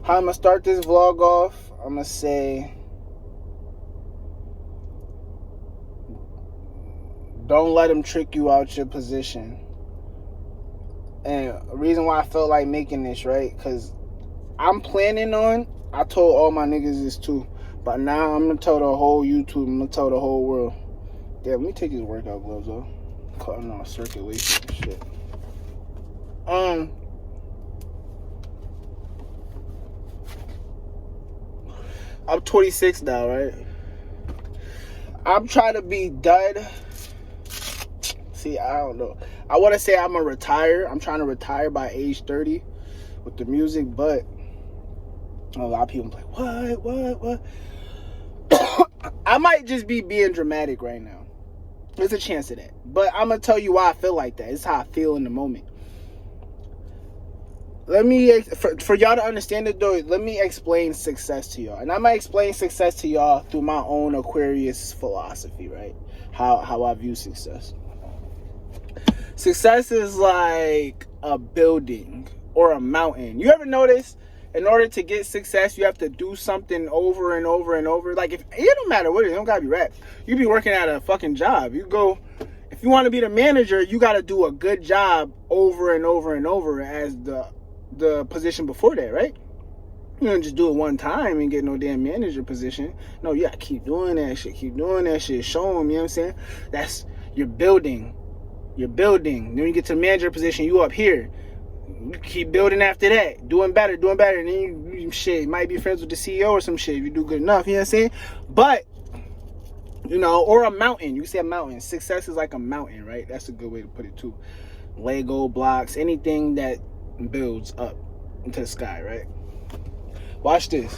How I'm gonna start this vlog off, I'm gonna say, don't let them trick you out your position. And the reason why I felt like making this, right? Because I'm planning on, I told all my niggas this too, but now I'm gonna tell the whole YouTube, I'm gonna tell the whole world. Yeah, let me take these workout gloves off. Cutting off circulation and shit. I'm 26 now, right? I'm trying to be done. See, I don't know. I want to say I'm gonna retire. I'm trying to retire by age 30 with the music, but a lot of people like, what? I might just be being dramatic right now. There's a chance of that. But I'm going to tell you why I feel like that. It's how I feel in the moment. Let me, for y'all to understand it though, let me explain success to y'all. And I'm going to explain success to y'all through my own Aquarius philosophy, right? How I view success. Success is like a building or a mountain. You ever notice? In order to get success, you have to do something over and over and over. Like, it don't matter what it is, it don't gotta be rap. You be working at a fucking job. You go, if you want to be the manager, you gotta do a good job over and over and over as the position before that, right? You don't just do it one time and get no damn manager position. No, you gotta keep doing that shit, show them, you know what I'm saying? That's, you're building. Then you get to the manager position, you up here. You keep building after that, doing better, and then you might be friends with the CEO or some shit if you do good enough, you know what I'm saying? But, you know, or a mountain. You can say a mountain. Success is like a mountain, right? That's a good way to put it too. Lego blocks, anything that builds up into the sky, right? Watch this.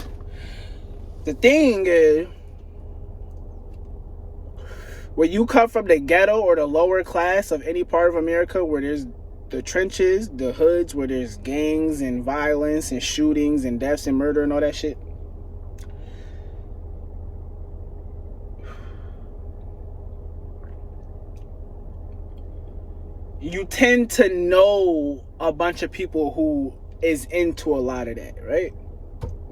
The thing is, when you come from the ghetto or the lower class of any part of America where there's the trenches, the hoods, where there's gangs and violence and shootings and deaths and murder and all that shit. You tend to know a bunch of people who is into a lot of that, right?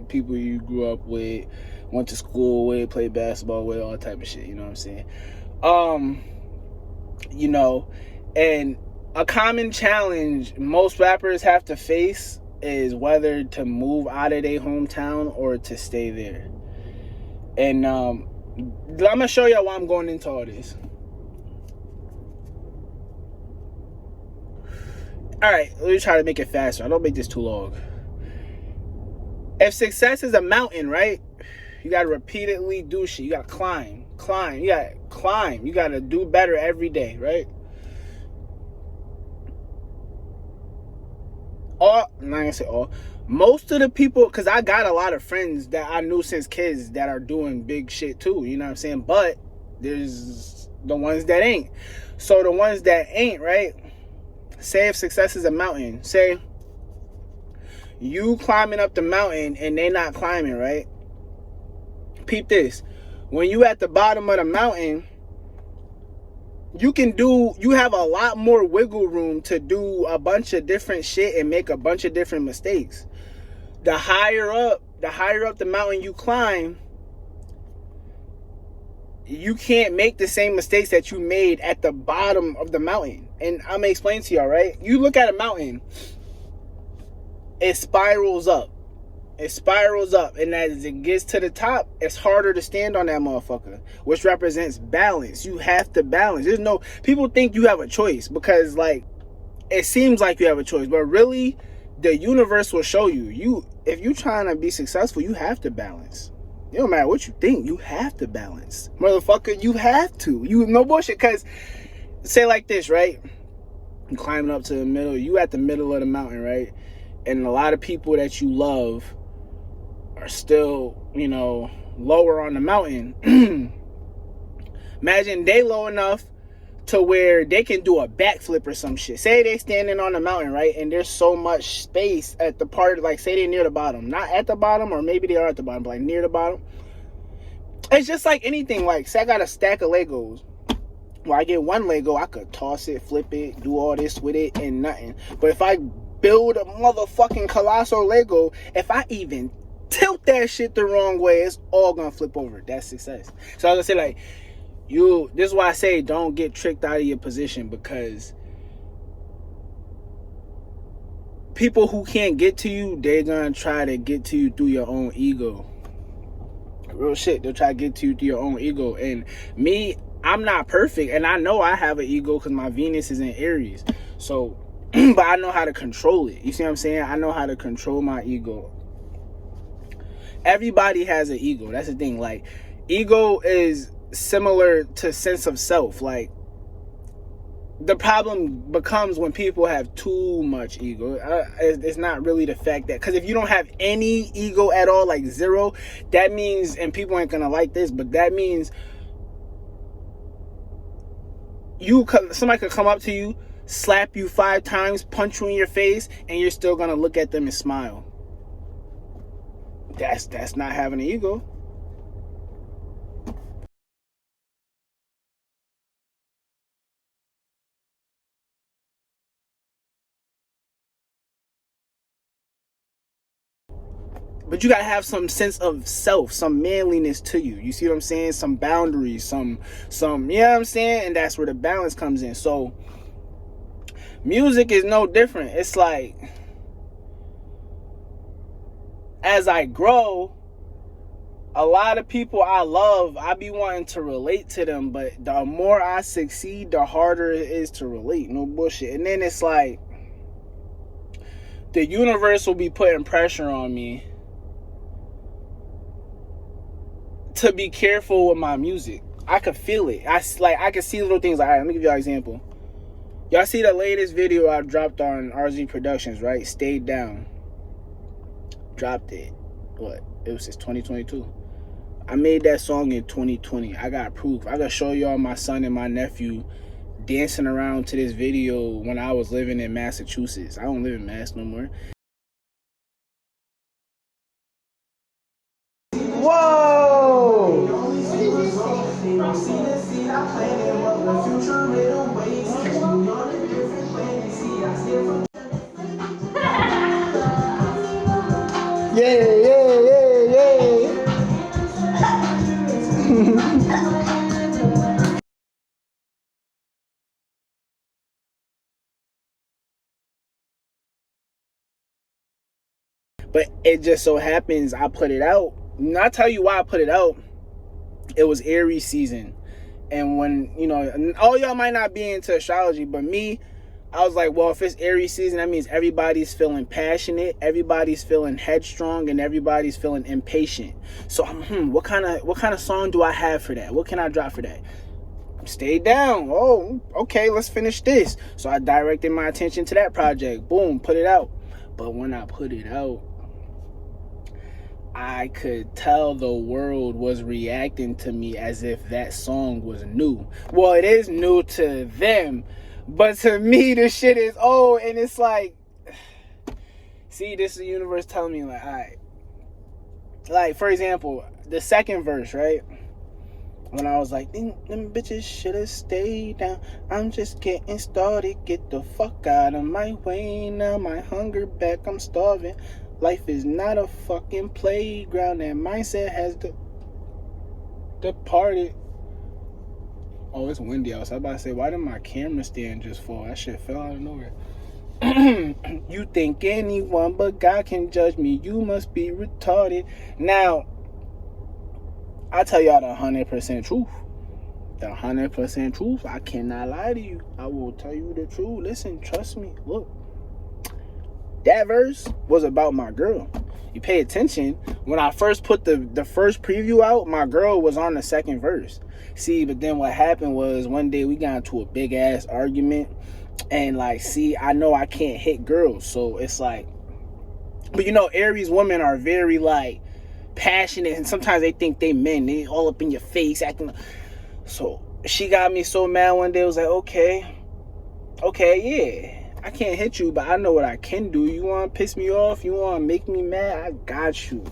People you grew up with, went to school with, played basketball with, all type of shit, you know what I'm saying? You know, and a common challenge most rappers have to face is whether to move out of their hometown or to stay there. And I'm going to show y'all why I'm going into all this. Alright, let me try to make it faster. I don't make this too long. If success is a mountain, right? You got to repeatedly do shit. You got to climb. You got to climb. You got to do better every day, right? I'm not gonna say all. Most of the people, because I got a lot of friends that I knew since kids that are doing big shit too, you know what I'm saying? But there's the ones that ain't. So the ones that ain't, right? Say if success is a mountain. Say you climbing up the mountain and they not climbing, right? Peep this. When you at the bottom of the mountain, you have a lot more wiggle room to do a bunch of different shit and make a bunch of different mistakes. The higher up the mountain you climb, you can't make the same mistakes that you made at the bottom of the mountain. And I'm gonna explain to y'all, right? You look at a mountain, it spirals up. And as it gets to the top, it's harder to stand on that motherfucker, which represents balance. You have to balance. People think you have a choice because, like, it seems like you have a choice, but really, the universe will show you. If you're trying to be successful, you have to balance. It don't matter what you think, you have to balance. Motherfucker, you have to. No bullshit, because, say like this, right? You climbing up to the middle, you at the middle of the mountain, right? And a lot of people that you love are still, lower on the mountain. Imagine they low enough to where they can do a backflip or some shit. Say they standing on the mountain, right? And there's so much space at the part, like say they're near the bottom. Not at the bottom, or maybe they are at the bottom, but like near the bottom. It's just like anything. Like, say I got a stack of Legos. Well, I get one Lego, I could toss it, flip it, do all this with it, and nothing. But if I build a motherfucking colossal Lego. If I even tilt that shit the wrong way, it's all gonna flip over. That's success. So I was gonna say, like, this is why I say don't get tricked out of your position, because people who can't get to you, they're gonna try to get to you through your own ego. Real shit. They'll try to get to you through your own ego. And me, I'm not perfect, and I know I have an ego because my Venus is in Aries. So, but I know how to control it. You see what I'm saying? I know how to control my ego. Everybody has an ego. That's the thing. Like, ego is similar to sense of self. Like, the problem becomes when people have too much ego. It's not really the fact that, because if you don't have any ego at all, like zero, that means, and people ain't gonna like this, but that means somebody could come up to you, slap you 5 times, punch you in your face, and you're still gonna look at them and smile. That's not having an ego. But you gotta have some sense of self, some manliness to you. You see what I'm saying? Some boundaries, some, you know what I'm saying? And that's where the balance comes in. So music is no different. It's like, as I grow, a lot of people I love, I be wanting to relate to them, but the more I succeed, the harder it is to relate. No bullshit. And then it's like, the universe will be putting pressure on me to be careful with my music. I could feel it. I could see little things. Like, all right, let me give y'all an example. Y'all see the latest video I dropped on RZ Productions, right? Stayed Down. Dropped it. What? It was since 2022. I made that song in 2020. I got proof. I gotta show y'all my son and my nephew dancing around to this video when I was living in Massachusetts. I don't live in Mass no more. Whoa! Yeah. But it just so happens I put it out. And I'll tell you why I put it out. It was Aries season. And when, all y'all might not be into astrology, but me, I was like, well, if it's Aries season, that means everybody's feeling passionate, everybody's feeling headstrong, and everybody's feeling impatient. So, what kind of song do I have for that? What can I drop for that? Stay Down. Oh, okay, let's finish this. So I directed my attention to that project. Boom, put it out. But when I put it out, I could tell the world was reacting to me as if that song was new. Well, it is new to them, but to me, the shit is old. And it's like, see, this is the universe telling me, like, all right. Like, for example, the second verse, right? When I was like, them bitches should have stayed down. I'm just getting started. Get the fuck out of my way now. My hunger back, I'm starving. Life is not a fucking playground. That mindset has departed. Oh, it's windy outside. I was about to say, why did my camera stand just fall? That shit fell out of nowhere. You think anyone but God can judge me? You must be retarded. Now, I tell y'all the 100% truth. The 100% truth. I cannot lie to you. I will tell you the truth. Listen, trust me. Look. That verse was about my girl. You pay attention. When I first put the first preview out, my girl was on the second verse. See, but then what happened was one day we got into a big ass argument. And like, see, I know I can't hit girls. So it's like, but Aries women are very like passionate. And sometimes they think they men. They all up in your face acting. So she got me so mad one day. I was like, okay, yeah. I can't hit you, but I know what I can do. You want to piss me off? You want to make me mad? I got you.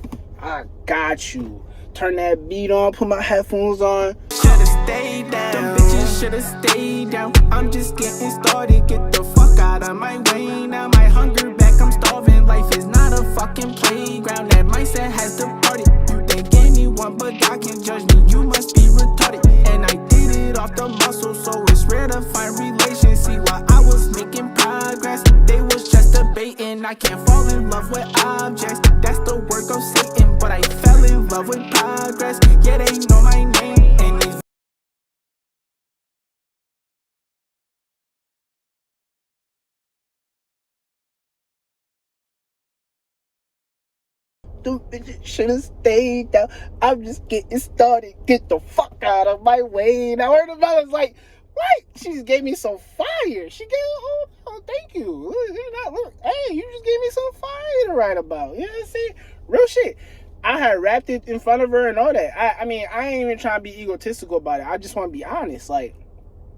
Turn that beat on, put my headphones on. Should've stayed down. Them bitches should've stayed down. I'm just getting started. Get the fuck out of my way now. My hunger back, I'm starving. Life is not a fucking playground. That mindset has departed. You think anyone but God can judge me, you must be retarded. And I did it off the muscle, so it's rare to find relations. See, while I was making progress, they was just debating. I can't fall in love with objects, that's the work of Satan. But I fell in love with progress, yeah, they know my name. And these them bitches should've stayed down. I'm just getting started. Get the fuck out of my way. And I heard about it, was like, what? She just gave me some fire. She gave, oh, thank you. Look, hey, you just gave me some fire to write about. You know what I'm saying? Real shit. I had rapped it in front of her and all that. I mean, I ain't even trying to be egotistical about it. I just want to be honest. Like,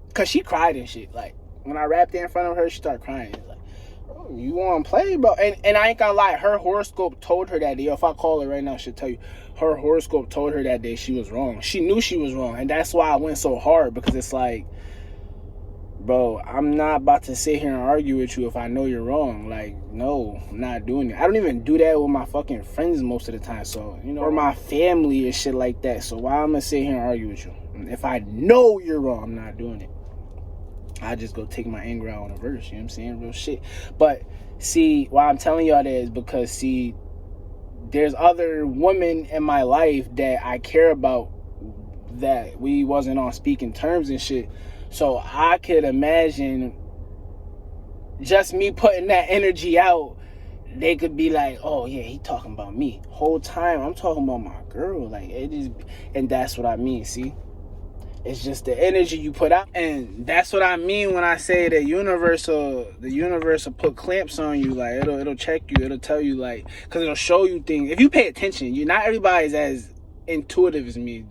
because she cried and shit. Like, when I rapped it in front of her, she started crying. Like, you want to play, bro? And I ain't gonna lie, her horoscope told her that day. If I call her right now, she'll tell you. Her horoscope told her that day she was wrong. She knew she was wrong, and that's why I went so hard, because it's like, bro, I'm not about to sit here and argue with you if I know you're wrong. Like, no, I'm not doing it. I don't even do that with my fucking friends most of the time, so, you know, or my family and shit like that. So why I'm gonna sit here and argue with you? If I know you're wrong, I'm not doing it. I just go take my anger out on a verse, you know what I'm saying? Real shit. But see, why I'm telling y'all that is because, see, there's other women in my life that I care about that we wasn't on speaking terms and shit. So I could imagine just me putting that energy out, they could be like, oh yeah, he talking about me. Whole time I'm talking about my girl. Like, it is, and that's what I mean, see? It's just the energy you put out. And that's what I mean when I say the universe will put clamps on you. Like, it'll check you. It'll tell you, like, because it'll show you things. If you pay attention, not everybody's as intuitive as me.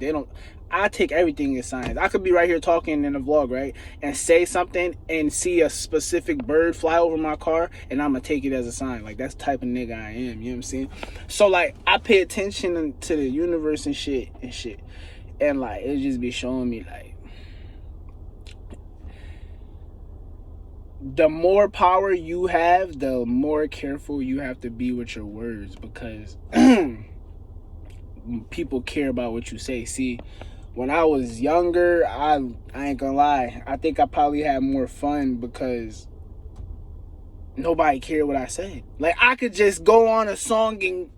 I take everything as signs. I could be right here talking in a vlog, right? And say something and see a specific bird fly over my car, and I'm going to take it as a sign. Like, that's the type of nigga I am. You know what I'm saying? So, like, I pay attention to the universe and shit. And, like, it just be showing me, like, the more power you have, the more careful you have to be with your words, because people care about what you say. See, when I was younger, I ain't gonna lie, I think I probably had more fun because nobody cared what I said. Like, I could just go on a song and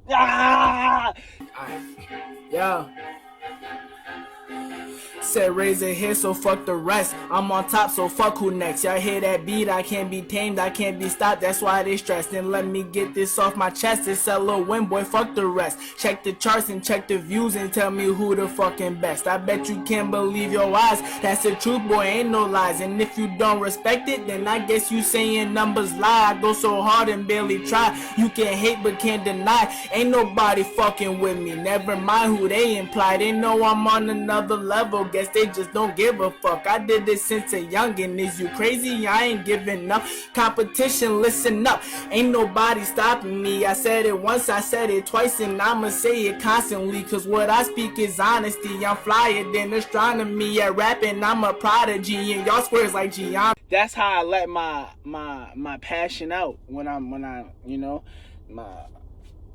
yeah. Said raise a hit, so fuck the rest. I'm on top, so fuck who next. Y'all hear that beat? I can't be tamed, I can't be stopped. That's why they stressed. Then let me get this off my chest. It's a little win, boy, fuck the rest. Check the charts and check the views and tell me who the fucking best. I bet you can't believe your eyes. That's the truth, boy, ain't no lies. And if you don't respect it, then I guess you saying numbers lie. I go so hard and barely try. You can hate but can't deny. Ain't nobody fucking with me. Never mind who they imply. They know I'm on another level. Guess they just don't give a fuck. I did this since a youngin'. Is you crazy? I ain't giving up. Competition, listen up. Ain't nobody stopping me. I said it once, I said it twice, and I'ma say it constantly. Cause what I speak is honesty. I'm flyer than astronomy. At rapping, I'm a prodigy. And y'all swears like geometry. That's how I let my passion out when I you know,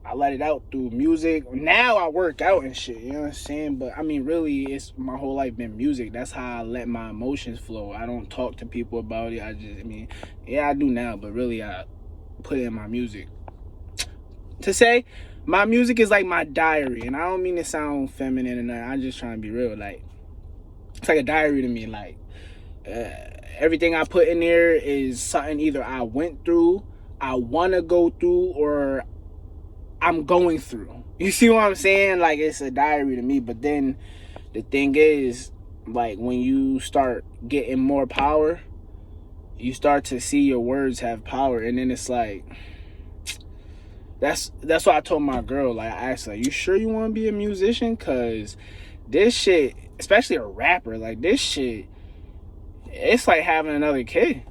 I let it out through music. Now I work out and shit, you know what I'm saying? But I mean, really, it's my whole life been music. That's how I let my emotions flow. I don't talk to people about it. Yeah, I do now, but really I put it in my music. To say my music is like my diary, and I don't mean to sound feminine and I'm just trying to be real. Like, it's like a diary to me. Like, everything I put in there is something either I went through, I want to go through, or I'm going through. You see what I'm saying? Like, it's a diary to me. But then the thing is, like, when you start getting more power, you start to see your words have power. And then it's like, that's what I told my girl. Like, I asked her, you sure you want to be a musician? Because this shit, especially a rapper, like, this shit, it's like having another kid.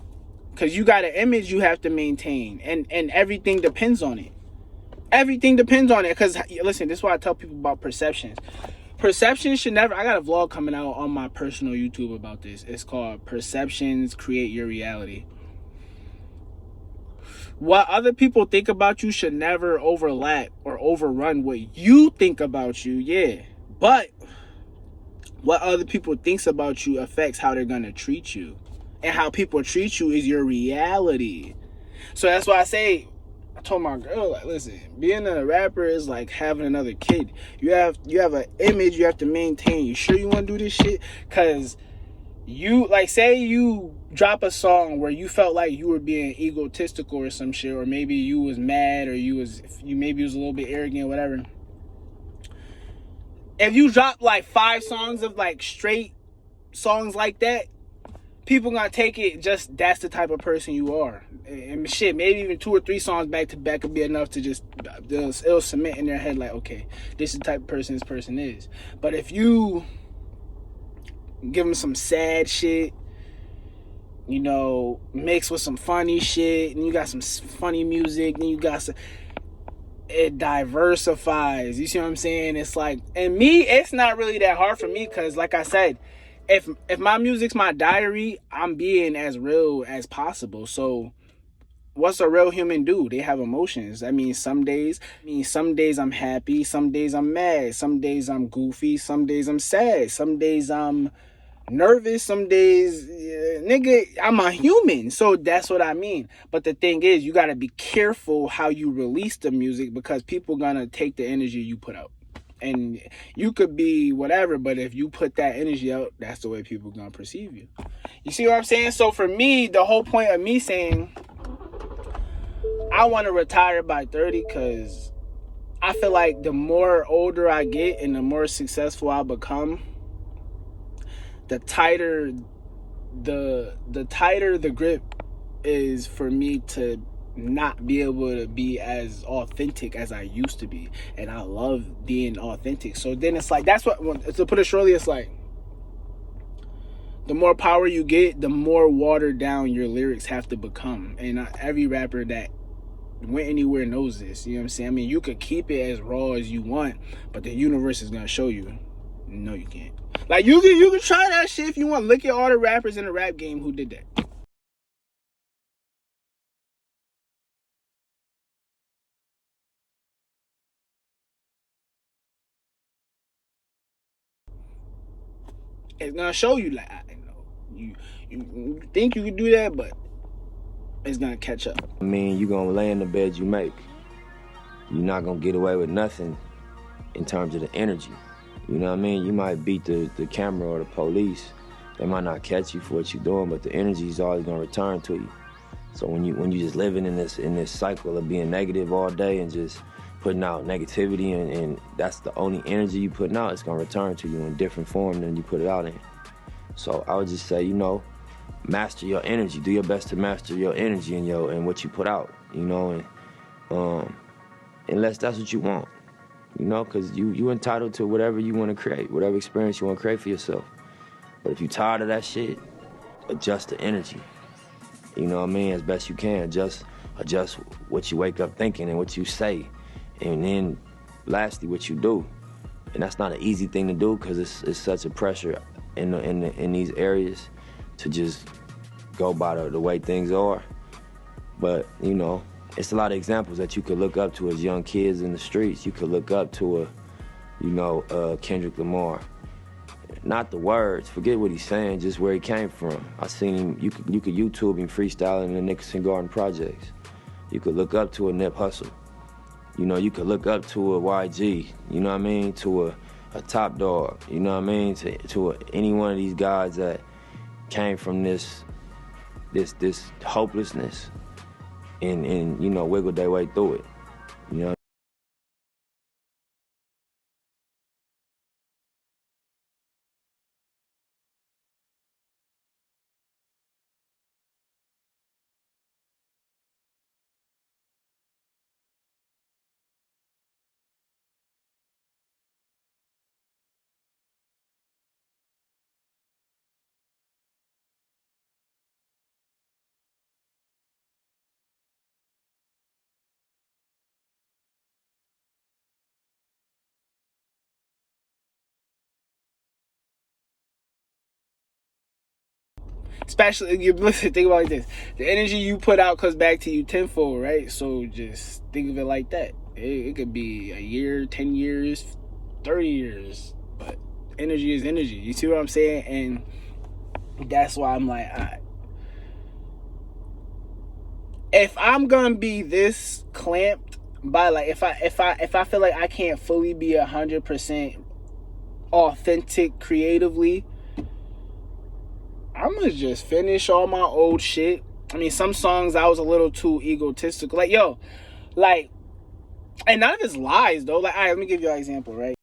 Because you got an image you have to maintain. And everything depends on it. Everything depends on it. Because, listen, this is why I tell people about perceptions. Perceptions should never... I got a vlog coming out on my personal YouTube about this. It's called Perceptions Create Your Reality. what other people think about you should never overlap or overrun what you think about you, yeah. But what other people thinks about you affects how they're gonna treat you. And how people treat you is your reality. So that's why I told my girl, like, listen, being a rapper is like having another kid. You have an image you have to maintain. You sure you want to do this shit? Cause you, like, say you drop a song where you felt like you were being egotistical or some shit, or maybe you was mad, or you maybe was a little bit arrogant, whatever. If you drop like 5 songs of like straight songs like that, people gonna take it just that's the type of person you are. And shit, maybe even 2 or 3 songs back to back could be enough to just it'll cement in their head like, okay, this is the type of person this person is. But if you give them some sad shit, you know, mixed with some funny shit, and you got some funny music, and you got some, it diversifies. You see what I'm saying? It's like, and me, it's not really that hard for me, because like I said, if my music's my diary, I'm being as real as possible. So what's a real human do? They have emotions. Some days I'm happy, some days I'm mad, some days I'm goofy, some days I'm sad, some days I'm nervous, some days, nigga, I'm a human. So that's what I mean. But the thing is, you gotta be careful how you release the music, because people gonna take the energy you put out. And you could be whatever, but if you put that energy out, that's the way people gonna perceive you. You see what I'm saying? So for me, the whole point of me saying I want to retire by 30, because I feel like the more older I get and the more successful I become, the tighter the grip is for me to not be able to be as authentic as I used to be. And I love being authentic. So then it's like, that's what, to put it shortly, it's like, the more power you get, the more watered down your lyrics have to become. And every rapper that went anywhere knows this. You know what I'm saying? You could keep it as raw as you want, but the universe is gonna show you, no, you can't. Like, you can try that shit if you want. Look at all the rappers in the rap game who did that. It's gonna show you, like, you think you can do that, but it's gonna catch up. You're gonna lay in the bed you make. You're not gonna get away with nothing in terms of the energy. You know what I mean? You might beat the camera or the police. They might not catch you for what you're doing, but the energy is always gonna return to you. So when you just living in this cycle of being negative all day and just putting out negativity, and that's the only energy you putting out, it's gonna return to you in different form than you put it out in. So I would just say, master your energy. Do your best to master your energy and what you put out, and unless that's what you want, because you entitled to whatever you want to create, whatever experience you want to create for yourself. But if you're tired of that shit, adjust the energy. You know what I mean? As best you can. Adjust what you wake up thinking and what you say. And then lastly, what you do. And that's not an easy thing to do, because it's such a pressure in these areas to just go by the way things are. But, it's a lot of examples that you could look up to as young kids in the streets. You could look up to Kendrick Lamar. Not the words, forget what he's saying, just where he came from. I seen him, you could YouTube him freestyling in the Nicholson Garden Projects. You could look up to a Nip Hustle. You could look up to a YG, to a Top Dog, to any one of these guys that came from this hopelessness and wiggled their way through it. Especially, you listen, think about it like this. The energy you put out comes back to you tenfold, right? So just think of it like that. It could be a year, 10 years, 30 years. But energy is energy. You see what I'm saying? And that's why I'm like, if I'm gonna be this clamped by, like, if I feel like I can't fully be 100% authentic creatively, I'm gonna just finish all my old shit. I mean, some songs I was a little too egotistical. Like, yo, like, and none of it's lies though. Like, all right, let me give you an example, right?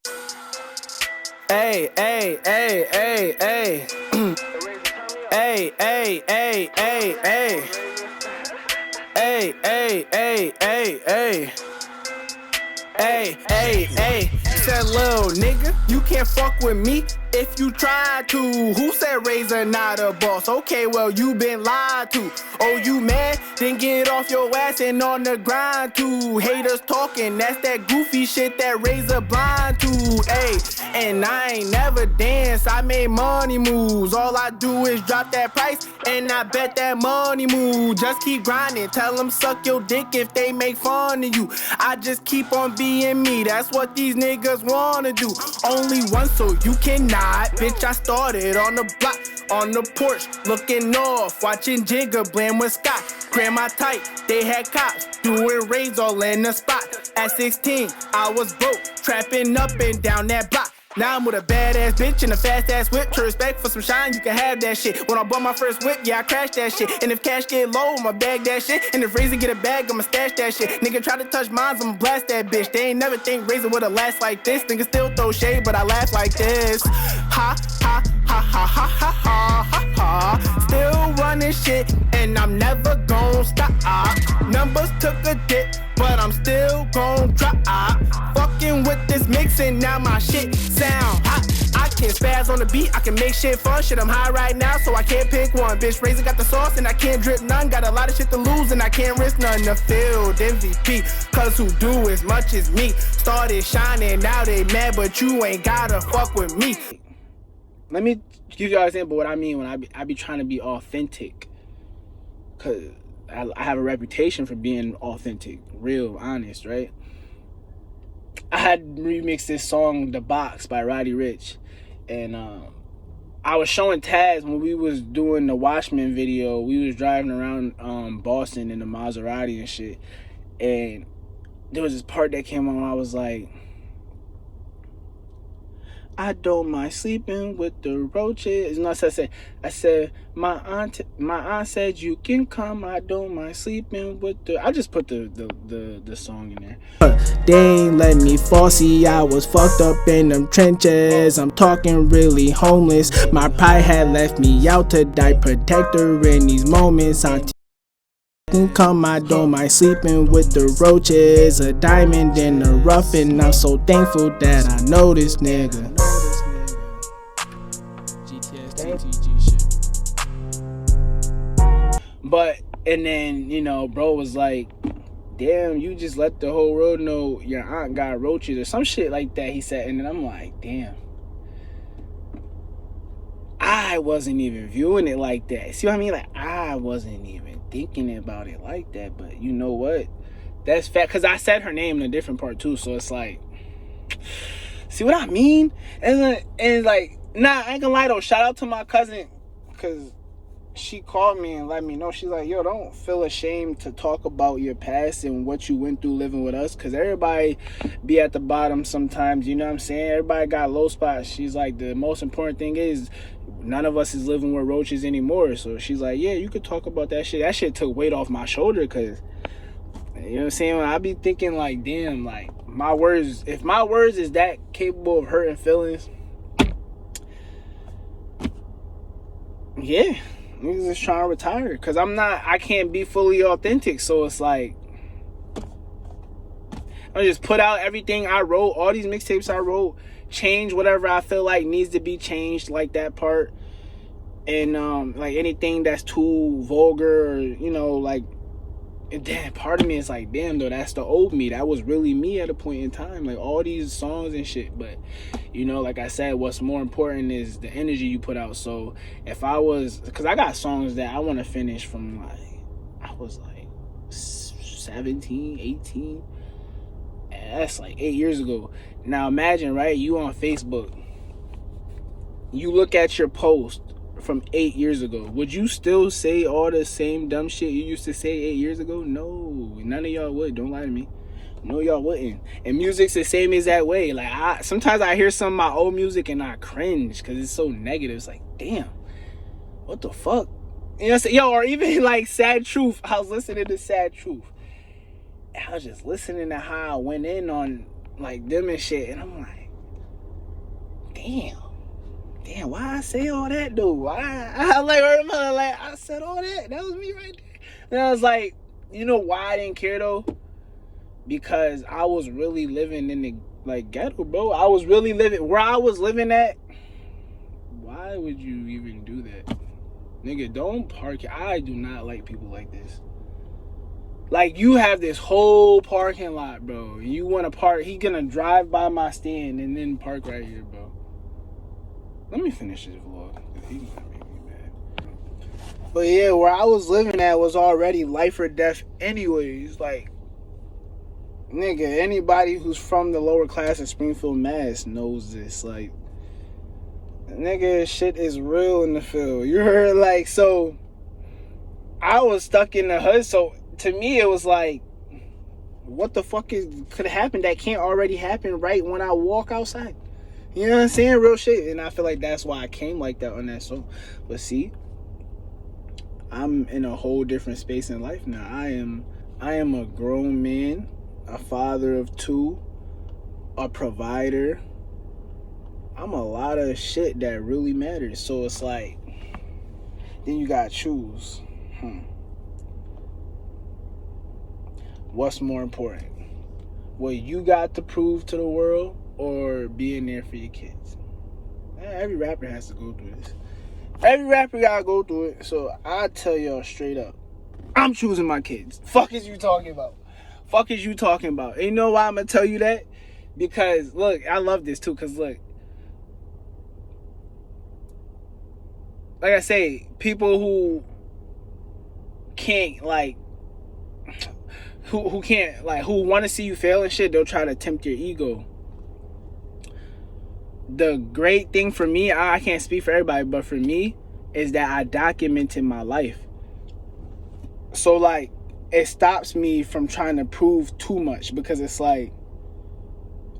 Hey, hey, hey, hey, hey. Hey, hey, hey, hey, hey. Hey, hey, hey, hey, hey. Hey, hey, hey. Said, little nigga, you can't fuck with me if you try to. Who said Razor not a boss? Okay, well, you been lied to. Oh, you mad? Then get off your ass and on the grind too. Haters talking, that's that goofy shit that Razor blind to. Ayy, and I ain't never danced, I made money moves. All I do is drop that price and I bet that money move. Just keep grinding, tell them suck your dick if they make fun of you. I just keep on being me, that's what these niggas wanna do. Only one, so you cannot. Bitch, I started on the block, on the porch, looking north, watching Jigga blend with Scott. Grandma tight, they had cops, doing raids all in the spot. At 16, I was broke, trapping up and down that block. Now I'm with a badass bitch and a fast ass whip. To respect for some shine, you can have that shit. When I bought my first whip, yeah, I crashed that shit. And if cash get low, I'ma bag that shit. And if Razor get a bag, I'ma stash that shit. Nigga try to touch mines, I'ma blast that bitch. They ain't never think Razor would've last like this. Nigga still throw shade, but I laugh like this. Ha, ha, ha, ha, ha, ha, ha, ha, ha. Still running shit, and I'm never gon' stop. Numbers took a dip, but I'm still gon' drop. Fucking with this mixing, now my shit sound hot. I can spaz on the beat, I can make shit fun. Shit, I'm high right now, so I can't pick one. Bitch, Razor got the sauce, and I can't drip none. Got a lot of shit to lose, and I can't risk none. The field MVP, cause who do as much as me. Started shining, now they mad, but you ain't gotta fuck with me. Let me give you an example of what I mean when I be trying to be authentic. Cause I have a reputation for being authentic, real, honest, right? I had remixed this song, The Box by Roddy Ricch. And I was showing Taz when we was doing the Watchmen video. We was driving around Boston in the Maserati and shit. And there was this part that came on. I was like, I don't mind sleeping with the roaches. You know, I said, my aunt said you can come. I don't mind sleeping with the. I just put the song in there. They ain't let me fall, see I was fucked up in them trenches. I'm talking really homeless. My pride had left me out to die. Protector in these moments. Can come, I don't mind sleeping with the roaches. A diamond in the rough, and I'm so thankful that I know this nigga. But, and then, you know, bro was like, damn, you just let the whole world know your aunt got roaches or some shit like that, he said. And then I'm like, damn, I wasn't even viewing it like that. See what I mean? Like, I wasn't even thinking about it like that. But you know what? That's fact, because I said her name in a different part too. So it's like, see what I mean? And like, nah, I ain't gonna lie though. Shout out to my cousin, because she called me and let me know. She's like, yo, don't feel ashamed to talk about your past and what you went through living with us, because everybody be at the bottom sometimes, you know what I'm saying? Everybody got low spots. She's like, the most important thing is none of us is living with roaches anymore. So she's like, yeah, you could talk about that shit. That shit took weight off my shoulder, because, you know what I'm saying? When I be thinking like, damn, like, my words, if my words is that capable of hurting feelings, yeah, niggas is trying to retire, because I can't be fully authentic. So it's like, I just put out everything I wrote, all these mixtapes I wrote, change whatever I feel like needs to be changed, like that part. And like anything that's too vulgar, or, you know, like And then part of me is like, damn, though, that's the old me. That was really me at a point in time. Like, all these songs and shit. But, you know, like I said, what's more important is the energy you put out. So if I was, because I got songs that I want to finish from, like, I was like 17, 18. And that's like 8 years ago. Now imagine, right? You on Facebook. You look at your post from 8 years ago. Would you still say all the same dumb shit you used to say 8 years ago? No, none of y'all would. Don't lie to me. No, y'all wouldn't. And music's the same as that way. Like, sometimes I hear some of my old music and I cringe because it's so negative. It's like, damn, what the fuck? You know what I'm saying? Yo, or even like Sad Truth. I was listening to Sad Truth. And I was just listening to how I went in on like them and shit. And I'm like, damn, why I say all that though? Why I said all that. That was me right there. And I was like, you know why I didn't care though? Because I was really living in the like ghetto, bro. I was really living where I was living at. Why would you even do that? Nigga, don't park. I do not like people like this. Like, you have this whole parking lot, bro. You want to park. He gonna drive by my stand and then park right here, bro. Let me finish this vlog. He's gonna make me mad. But yeah, where I was living at was already life or death anyways. Like, nigga, anybody who's from the lower class of Springfield, Mass knows this. Like, nigga, shit is real in the field. You heard? Like, so I was stuck in the hood. So to me, it was like, what the fuck could happen that can't already happen right when I walk outside? You know what I'm saying? Real shit. And I feel like that's why I came like that on that song. But see, I'm in a whole different space in life now. I am a grown man, a father of two, a provider. I'm a lot of shit that really matters. So it's like, then you gotta choose. What's more important? What you got to prove to the world or being there for your kids? Every rapper has to go through this. Every rapper gotta go through it. So I tell y'all straight up, I'm choosing my kids. Fuck is you talking about? Fuck is you talking about? And you know why I'm gonna tell you that? Because look, I love this too. Cause look, like I say, people who can't like, who can't like, who want to see you fail and shit, they'll try to tempt your ego. The great thing for me, I can't speak for everybody, but for me, is that I documented my life. So like, it stops me from trying to prove too much, because it's like,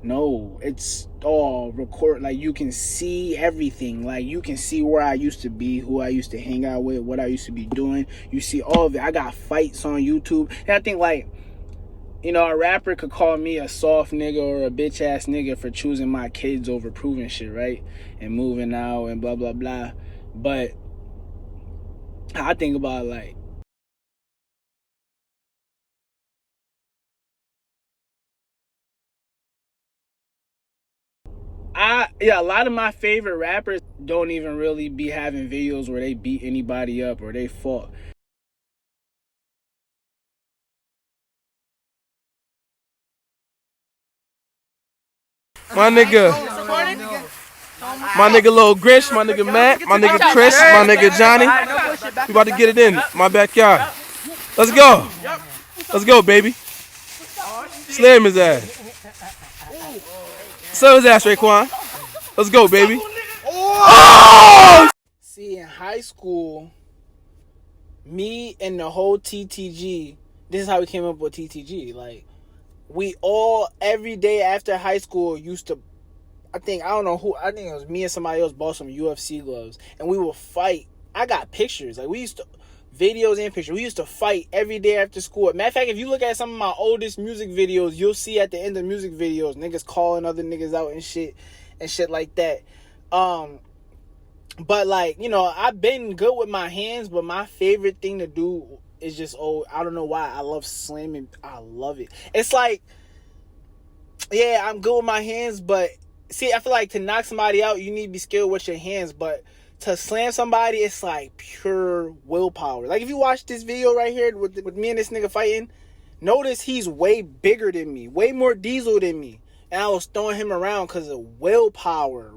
no, it's all record. Like, you can see everything. Like, you can see where I used to be, who I used to hang out with, what I used to be doing. You see all of it. I got fights on YouTube. And I think, like, you know, a rapper could call me a soft nigga or a bitch ass nigga for choosing my kids over proving shit, right? And moving out and blah, blah, blah. But I think about, like, a lot of my favorite rappers don't even really be having videos where they beat anybody up or they fought. My nigga Lil Grish, my nigga Matt, my nigga Chris, my nigga Johnny. We about to get it in my backyard. Let's go. Let's go, baby. Slam his ass. Slam his ass, Raekwon. Let's go, baby. Oh! See, in high school, me and the whole TTG, this is how we came up with TTG. Like, we all, every day after high school, used to, I think it was me and somebody else bought some UFC gloves, and we would fight. I got pictures. Like, we used to, videos and pictures. We used to fight every day after school. Matter of fact, if you look at some of my oldest music videos, you'll see at the end of music videos, niggas calling other niggas out and shit like that. But like, you know, I've been good with my hands, but my favorite thing to do is just, I don't know why, I love slamming. I love it. It's like, yeah, I'm good with my hands, but see, I feel like to knock somebody out, you need to be skilled with your hands, but to slam somebody, it's like pure willpower. Like if you watch this video right here with me and this nigga fighting, notice he's way bigger than me, way more diesel than me. And I was throwing him around because of willpower.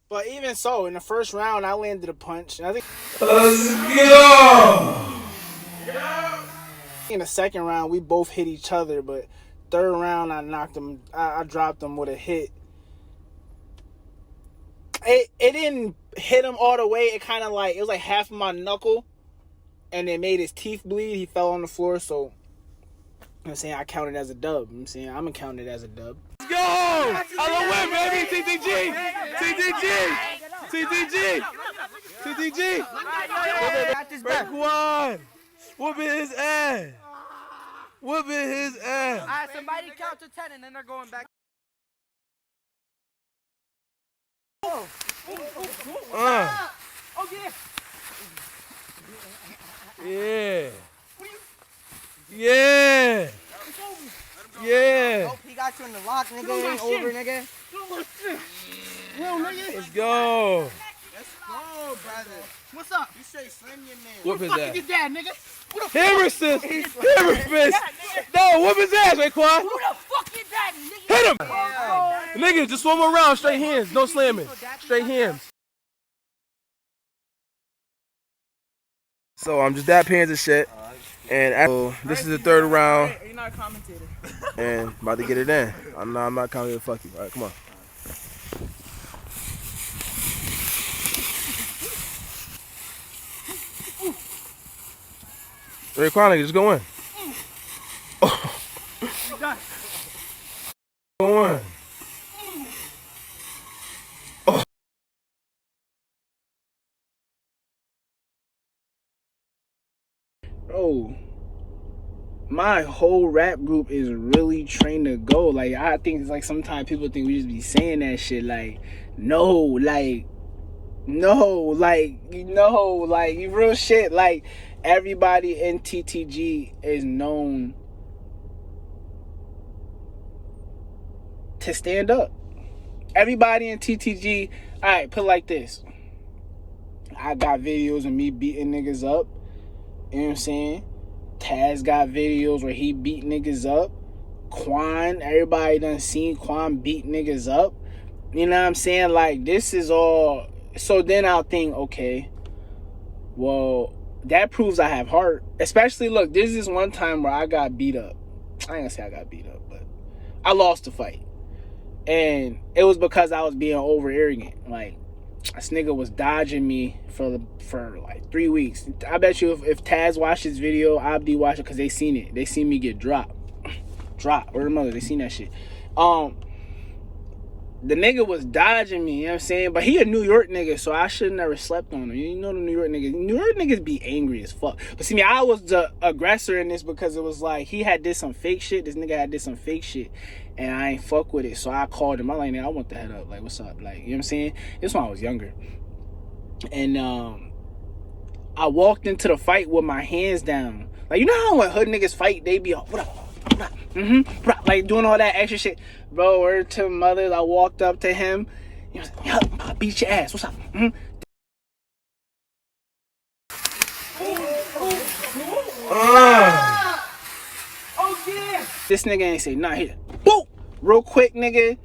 But even so, in the first round, I landed a punch. And I think Let's go! in the second round, we both hit each other. But third round, I knocked him. I dropped him with a hit. It didn't hit him all the way. It kind of like, it was like half of my knuckle. And it made his teeth bleed. He fell on the floor. So, you know what I'm saying, I counted as a dub. You know what I'm saying, I'm going to count it as a dub. Let's go! I win, baby! TTG! TTG! TTG! TTG! Break one! Whooping his ass! Whooping his ass! Alright, somebody count to 10 and then they're going back. Yeah. Yeah. Yeah. Oh, he got you in the lock, nigga. It ain't over, nigga. Let's go. Let's go, brother. What's up? You straight slam your man. Whoop his Fucking ass. your dad, nigga. Who the Hammer assist. Hammer fist. No, whoop his ass, Raekwon. Who the fuck your daddy, nigga? Hit him. Nigga, just one more round. Straight hands. No slamming. Straight hands. So I'm just dap hands and shit. And this is the third round. You're not a commentator. And about to get it in. I'm not commentating. Fuck you. All right, come on. Raekwon, just go in. Go in. Bro, my whole rap group is really trained to go. Like, I think it's like sometimes people think we just be saying that shit. Like, no, real shit. Like, everybody in TTG is known to stand up. Everybody in TTG, all right, put it like this. I got videos of me beating niggas up. You know what I'm saying? Taz got videos where he beat niggas up. Quan, everybody done seen Quan beat niggas up. You know what I'm saying? Like, this is all. So then I'll think, okay, well, that proves I have heart. Especially, look, this is one time where I got beat up. I ain't gonna say I got beat up, but I lost the fight. And it was because I was being over arrogant. Like, this nigga was dodging me for like 3 weeks. I bet you if Taz watched this video, Abdi watched it because they seen it. They seen me get dropped. Or the mother, they seen that shit. The nigga was dodging me, you know what I'm saying? But he a New York nigga, so I should never slept on him. You know the New York niggas be angry as fuck. But see me, I was the aggressor in this because it was like he had did some fake shit. This nigga had did some fake shit. And I ain't fuck with it. So I called him. I'm like, nigga, I want the head up. Like, what's up? Like, you know what I'm saying? This when I was younger. And I walked into the fight with my hands down. Like, you know how when hood niggas fight, they be all, what up? Like doing all that extra shit. Bro, word to mothers, I walked up to him. He was like, yo, I'll beat your ass. What's up? Oh, yeah. This nigga ain't say nothing. He just, boom! Real quick, nigga.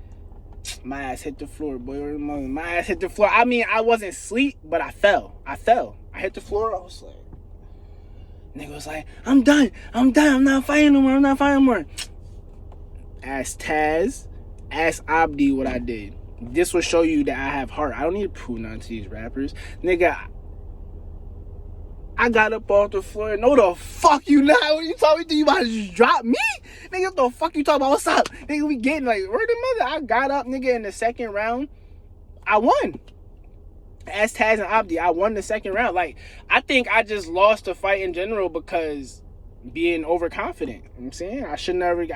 My ass hit the floor, boy. My ass hit the floor. I mean, I wasn't asleep, but I fell. I hit the floor. I was like, nigga was like, I'm done. I'm not fighting no more. Ask Taz, ask Abdi what I did. This will show you that I have heart. I don't need to prove nothing to these rappers. Nigga, I got up off the floor. No, the fuck you not. What you talking to? You about to just drop me? Nigga, what the fuck you talking about? What's up? Nigga, we getting like, where the mother? I got up, nigga, in the second round. I won. As Taz and Abdi, I won the second round. Like, I think I just lost the fight in general because being overconfident. You know what I'm saying? I should never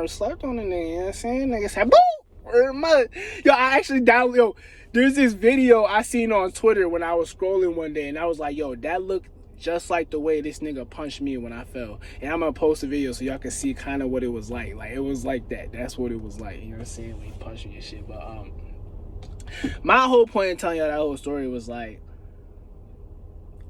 slept on a nigga. You know what I'm saying? Nigga said, boo! Where the mother? Yo, I actually downloaded, yo, there's this video I seen on Twitter when I was scrolling one day, and I was like, yo, that looked just like the way this nigga punched me when I fell. And I'm gonna post a video so y'all can see kind of what it was like. Like, it was like that. That's what it was like. You know what I'm saying? When he punched me and shit. But my whole point in telling y'all that whole story was like,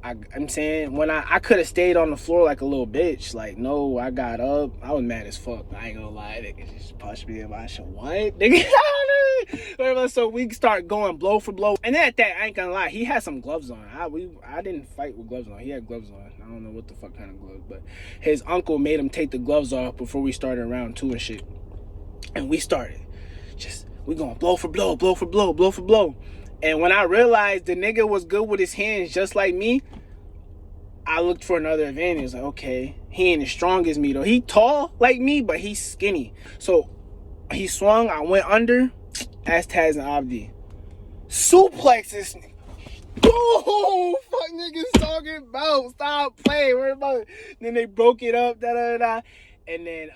I'm saying, when I could have stayed on the floor like a little bitch. Like, no, I got up. I was mad as fuck. I ain't gonna lie. Nigga just punched me in my shit. What? Nigga, so we start going blow for blow. And then at that, I ain't gonna lie, he had some gloves on. I didn't fight with gloves on. He had gloves on. I don't know what the fuck kind of gloves, but his uncle made him take the gloves off before we started round 2 and shit. And we started. We going blow for blow, blow for blow, blow for blow. And when I realized the nigga was good with his hands just like me, I looked for another advantage. Like, okay, he ain't as strong as me though. He tall like me, but he's skinny. So he swung, I went under, as Taz and Abdi. Suplex this nigga. Oh, fuck niggas talking about. Stop playing. Worry about it. Then they broke it up, da-da-da. And then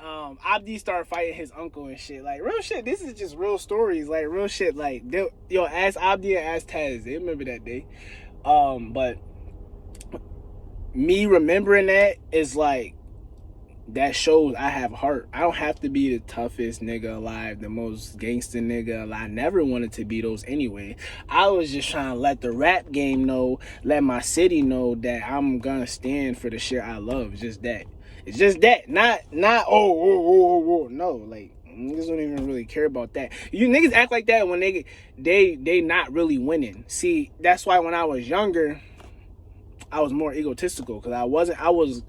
Abdi started fighting his uncle and shit. Like, real shit. This is just real stories. Like, real shit. Like, yo, ask Abdi and ask Taz. They remember that day. But me remembering that is like, that shows I have heart. I don't have to be the toughest nigga alive, the most gangster nigga alive. I never wanted to be those anyway. I was just trying to let the rap game know, let my city know that I'm gonna stand for the shit I love. It's just that. It's just that. Not no, like, niggas don't even really care about that. You niggas act like that when they not really winning. See, that's why when I was younger, I was more egotistical, because I was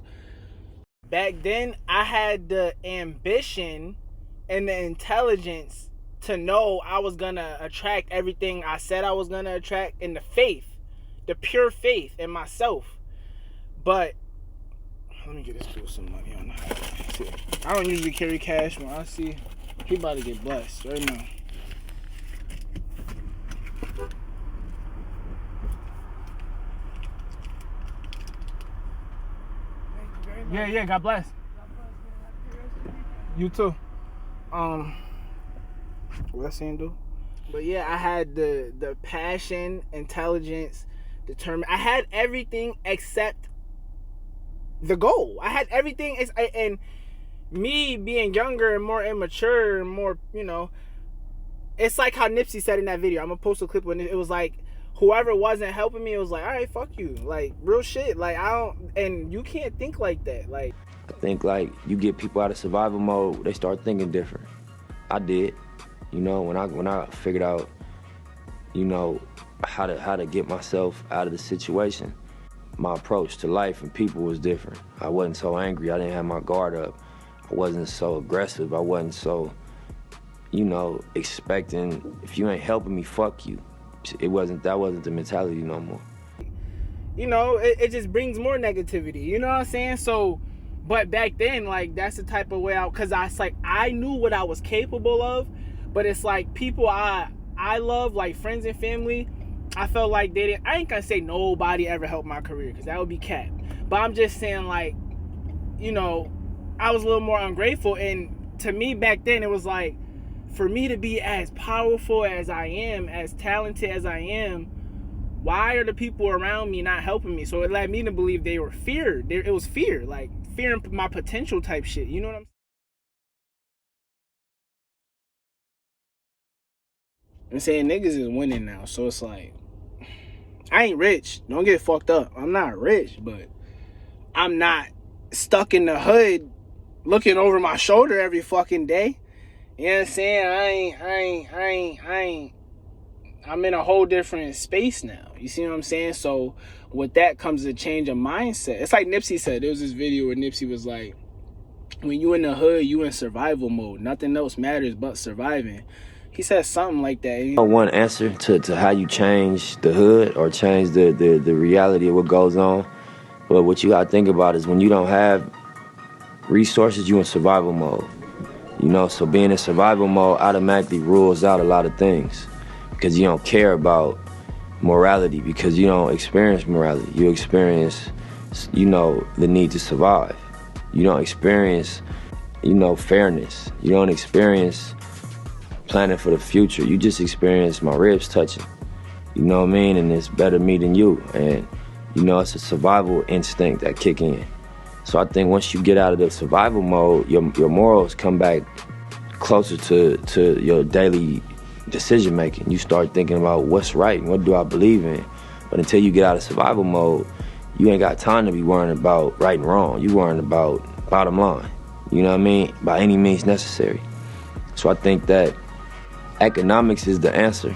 back then, I had the ambition and the intelligence to know I was gonna attract everything I said I was gonna attract, and the faith, the pure faith in myself. But let me get this dude some money on that. I don't usually carry cash when I see he about to get blessed right now. Yeah, God bless. You too. What I saying, dude? But yeah, I had the passion, intelligence, determined. I had everything except the goal. I had everything, and me being younger and more immature and more, it's like how Nipsey said in that video. I'm gonna post a clip when it was like, whoever wasn't helping me, it was like, all right, fuck you. Like, real shit. Like, and you can't think like that. Like, I think, like, you get people out of survival mode, they start thinking different. I did, when I figured out, how to get myself out of the situation. My approach to life and people was different. I wasn't so angry. I didn't have my guard up. I wasn't so aggressive. I wasn't so, expecting, if you ain't helping me, fuck you. That wasn't the mentality no more. It just brings more negativity. You know what I'm saying? So, but back then, like, that's the type of way because I knew what I was capable of, but it's like people I love, like friends and family, I felt like they didn't. I ain't gonna say nobody ever helped my career, because that would be cap. But I'm just saying, like, I was a little more ungrateful, and to me back then it was like, for me to be as powerful as I am, as talented as I am, why are the people around me not helping me? So it led me to believe they were feared. It was fear, like fearing my potential type shit. You know what I'm saying? Niggas is winning now, so it's like, I ain't rich. Don't get fucked up. I'm not rich, but I'm not stuck in the hood looking over my shoulder every fucking day. You know what I'm saying? I'm in a whole different space now. You see what I'm saying? So with that comes a change of mindset. It's like Nipsey said. There was this video where Nipsey was like, when you in the hood, you in survival mode. Nothing else matters but surviving. He said something like that. One answer to how you change the hood or change the reality of what goes on. But what you gotta think about is when you don't have resources, you in survival mode. So being in survival mode automatically rules out a lot of things, because you don't care about morality, because you don't experience morality. You experience, the need to survive. You don't experience, fairness. You don't experience planning for the future. You just experience my ribs touching. You know what I mean? And it's better me than you. And, it's a survival instinct that kick in. So I think once you get out of the survival mode, your morals come back closer to your daily decision making. You start thinking about what's right and what do I believe in. But until you get out of survival mode, you ain't got time to be worrying about right and wrong. You worrying about bottom line. You know what I mean? By any means necessary. So I think that economics is the answer.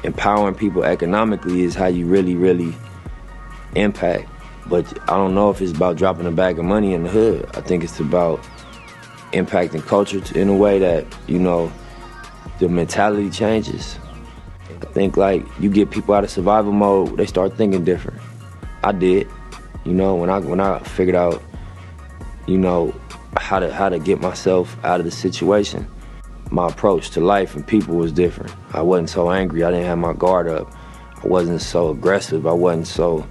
Empowering people economically is how you really, really impact. But I don't know if it's about dropping a bag of money in the hood. I think it's about impacting culture in a way that, you know, the mentality changes. I think like you get people out of survival mode, they start thinking different. I did, you know, when I figured out, you know, how to get myself out of the situation. My approach to life and people was different. I wasn't so angry. I didn't have my guard up. I wasn't so aggressive. I wasn't so,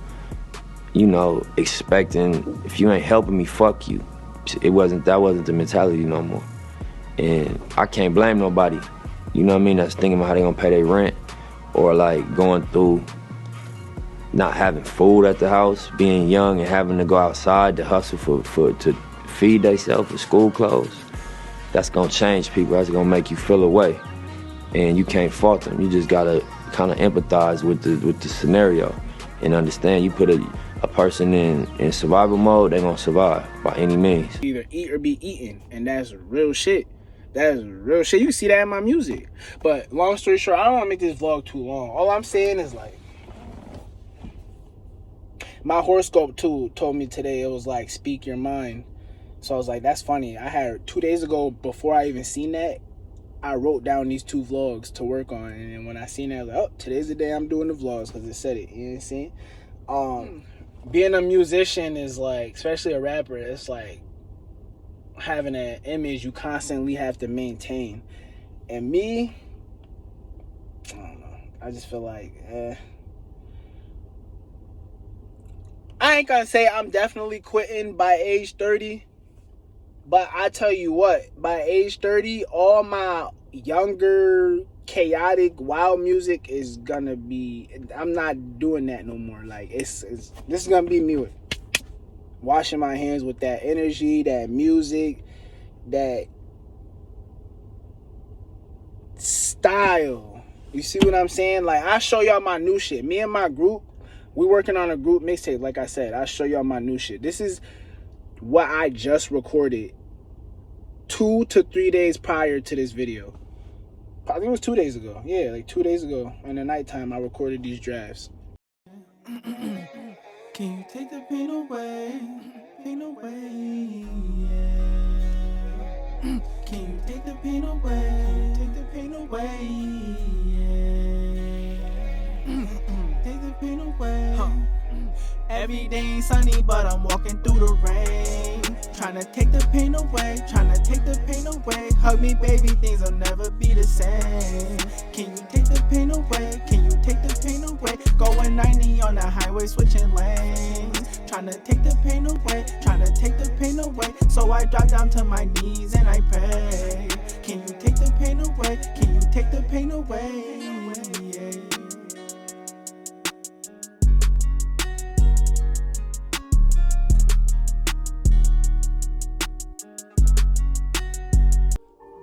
you know, expecting, if you ain't helping me, fuck you. That wasn't the mentality no more. And I can't blame nobody, you know what I mean, that's thinking about how they gonna pay their rent, or like going through not having food at the house, being young and having to go outside to hustle to feed themselves for school clothes. That's gonna change people. That's gonna make you feel away, and you can't fault them. You just gotta kind of empathize with the scenario and understand. You put a person in survival mode, they're gonna survive by any means. Either eat or be eaten, and that's real shit. That is real shit. You see that in my music. But long story short, I don't want to make this vlog too long. All I'm saying is like, my horoscope too told me today, it was like, speak your mind. So I was like, that's funny. I had 2 days ago, before I even seen that, I wrote down these 2 vlogs to work on. And then when I seen that, I was like, oh, today's the day I'm doing the vlogs, because it said it. You know what I'm saying? Being a musician is like, especially a rapper, it's like having an image you constantly have to maintain. And me, I don't know. I just feel like, I ain't gonna say I'm definitely quitting by age 30. But I tell you what, by age 30, all my younger, chaotic, wild music is gonna be, I'm not doing that no more. Like, this is gonna be me with washing my hands with that energy, that music, that style. You see what I'm saying? Like, I show y'all my new shit. Me and my group, we working on a group mixtape. Like I said, I'll show y'all my new shit. This is what I just recorded 2 to 3 days prior to this video. I think it was 2 days ago. Yeah, like 2 days ago in the nighttime, I recorded these drafts. Can you take the pain away? Pain away, yeah. Can you take the pain away? Take the pain away, yeah. Take the pain away. Every day ain't sunny, but I'm walking through the rain. Tryna take the pain away, tryna take the pain away. Hug me, baby, things will never be the same. Can you take the pain away? Can you take the pain away? Going 90 on the highway, switching lanes. Tryna take the pain away, tryna take the pain away. So I drop down to my knees and I pray. Can you take the pain away? Can you take the pain away? Yeah.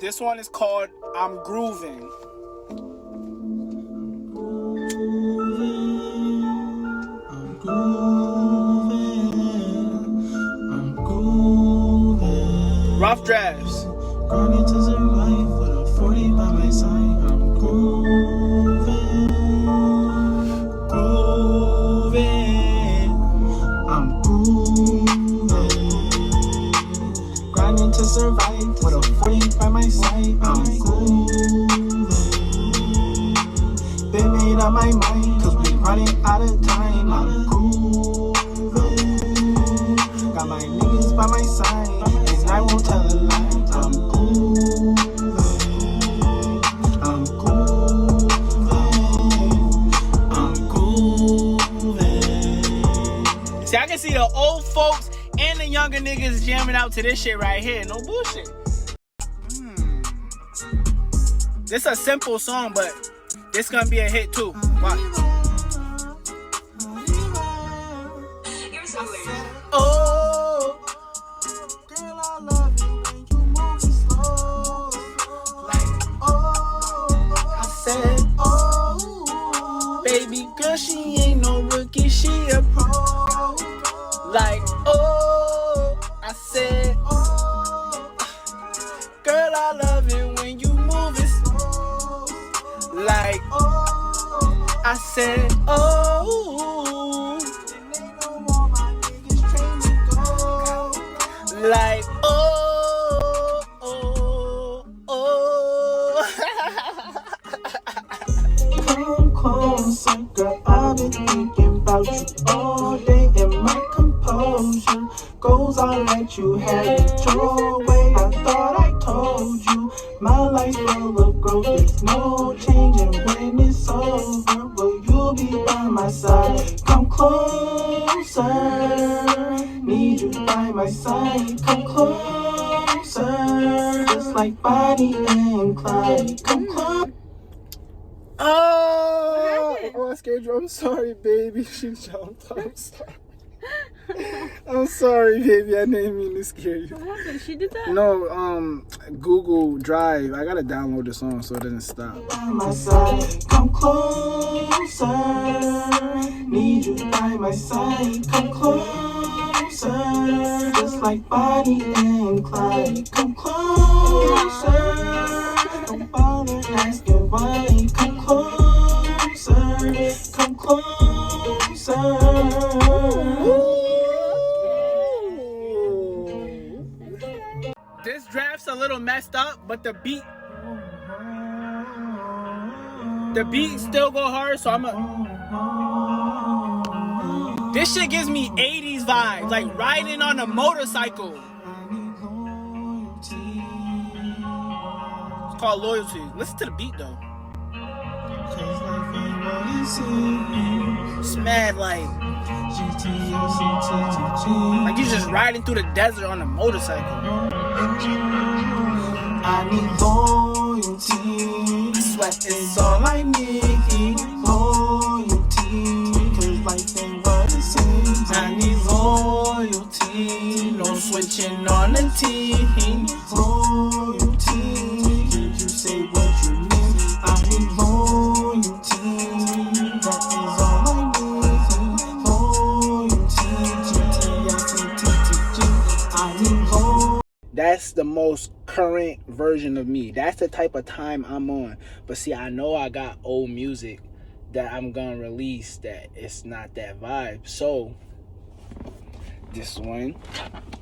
This one is called I'm Grooving. Rough drafts. Grinding to survive with a 40 by my side. I'm grooving, grooving. I'm grooving. Grinding to survive with a 40 by my side. I'm grooving. Been made up my mind, cause we running out of time. I'm grooving. Got my niggas by my side, and I won't tell a lie. I'm grooving. I'm grooving. I'm grooving. See, I can see the old folks and the younger niggas jamming out to this shit right here. No bullshit. This a simple song, but this gonna be a hit too. Watch. Oh, girl, I love you when you move it slow. Like, oh, I said, oh, baby girl, she ain't no rookie, she a pro. Like, oh, I said, girl, I love it when you move it. Like, I said, oh, like, oh, oh, oh. Come closer, girl, I've been thinking about you all day, and my composure goes, I'll let you have it your way. I thought I told you my life's full of growth, there's no changing when it's over. Will you be by my side? Come closer, need you by my side. Come closer, just like Bonnie and Clyde. Come closer. Oh, I scared you. I'm sorry, baby. She jumped. I'm sorry. I'm sorry, baby. I didn't mean to scare you. What happened? She did that? No, Google Drive. I gotta download the song so it doesn't stop. By my side, come closer. Need you by my side. Come closer, just like Bonnie and Clyde. Come closer. Don't bother asking why. Come closer. Come closer. This draft's a little messed up, but the beat still go hard, so this shit gives me 80s vibes, like riding on a motorcycle. It's called Loyalty. Listen to the beat though. It's mad like you just riding through the desert on a motorcycle. I need loyalty. Sweat is all I need. Loyalty, cause life ain't what it seems. I need loyalty. No switching on the team. Loyalty, did you say what you mean? I need loyalty. That is all I need. Loyalty, G-T-S-E-T-T-G. I need loyalty. That's the most current version of me. That's the type of time I'm on. But see, I know I got old music that I'm gonna release that it's not that vibe. So this one,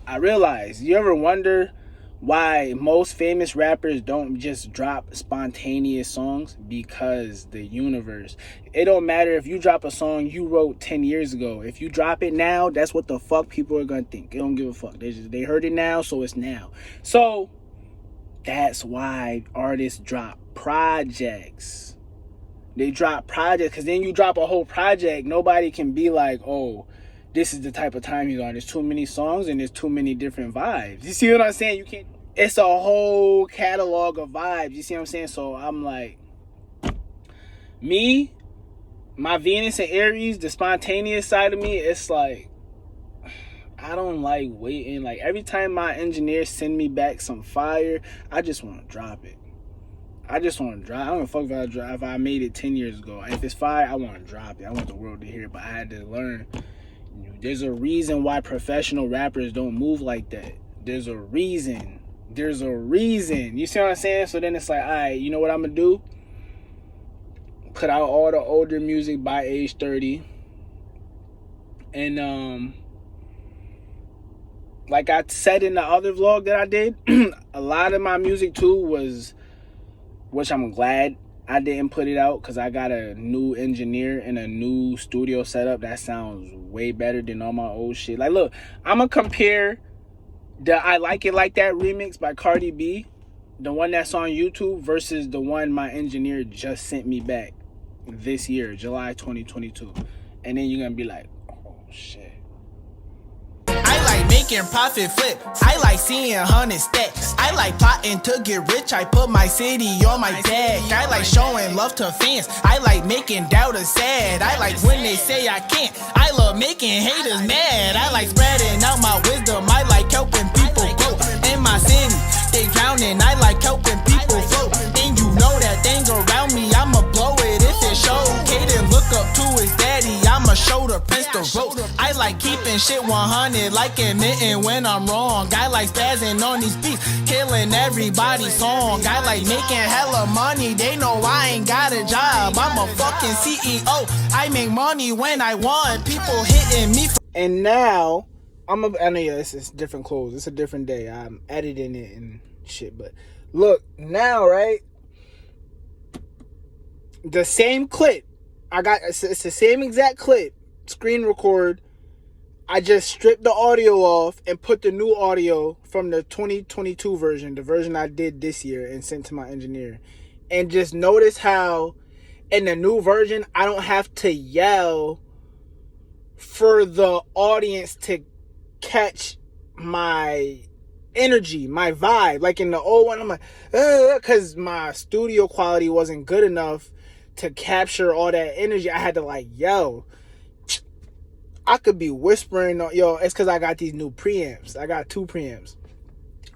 I realized, you ever wonder why most famous rappers don't just drop spontaneous songs? Because the universe, it don't matter if you drop a song you wrote 10 years ago. If you drop it now, that's what the fuck people are gonna think. They don't give a fuck. They heard it now, so it's now. So that's why artists drop projects. They drop projects because then you drop a whole project, nobody can be like, oh, this is the type of time you're on. There's too many songs and there's too many different vibes. You see what I'm saying? You can't. It's a whole catalog of vibes. You see what I'm saying? So I'm like, me, my Venus and Aries, the spontaneous side of me, it's like, I don't like waiting. Like every time my engineers send me back some fire, I just want to drop it. I just want to drop. I don't fuck if I made it 10 years ago. If it's fire, I want to drop it. I want the world to hear it. But I had to learn. There's a reason why professional rappers don't move like that. There's a reason. There's a reason. You see what I'm saying? So then it's like, all right, you know what I'm going to do? Put out all the older music by age 30. And, like I said in the other vlog that I did, a lot of my music too was, which I'm glad I didn't put it out because I got a new engineer and a new studio setup that sounds way better than all my old shit. Like, look, I'm going to compare the I Like It Like That remix by Cardi B, the one that's on YouTube, versus the one my engineer just sent me back this year, July 2022. And then you're going to be like, oh, shit. I like making profit flip. I like seeing 100 stacks. I like plotting to get rich. I put my city on my back. I like showing love to fans. I like making doubters sad. I like when they say I can't. I love making haters mad. I like spreading out my wisdom. I like helping people grow. In my city, they drowning. I like helping people float. And you know that thing around me, I'ma blow it if it show. Kaden look up to his daddy. I'ma show the prince the road. I I like keeping shit 100, like admitting when I'm wrong. I like spazzing on these beats, killing everybody's song. I like making hella money, they know I ain't got a job. I'm a fucking CEO, I make money when I want. People hitting me. And now, I know, yeah, this is different clothes. It's a different day. I'm editing it and shit. But look, now, right? The same clip. It's the same exact clip. Screen record. I just stripped the audio off and put the new audio from the 2022 version, the version I did this year, and sent to my engineer. And just notice how in the new version, I don't have to yell for the audience to catch my energy, my vibe. Like in the old one, I'm like, because my studio quality wasn't good enough to capture all that energy. I had to like, yo, I could be whispering, yo, it's because I got these new preamps. I got 2 preamps.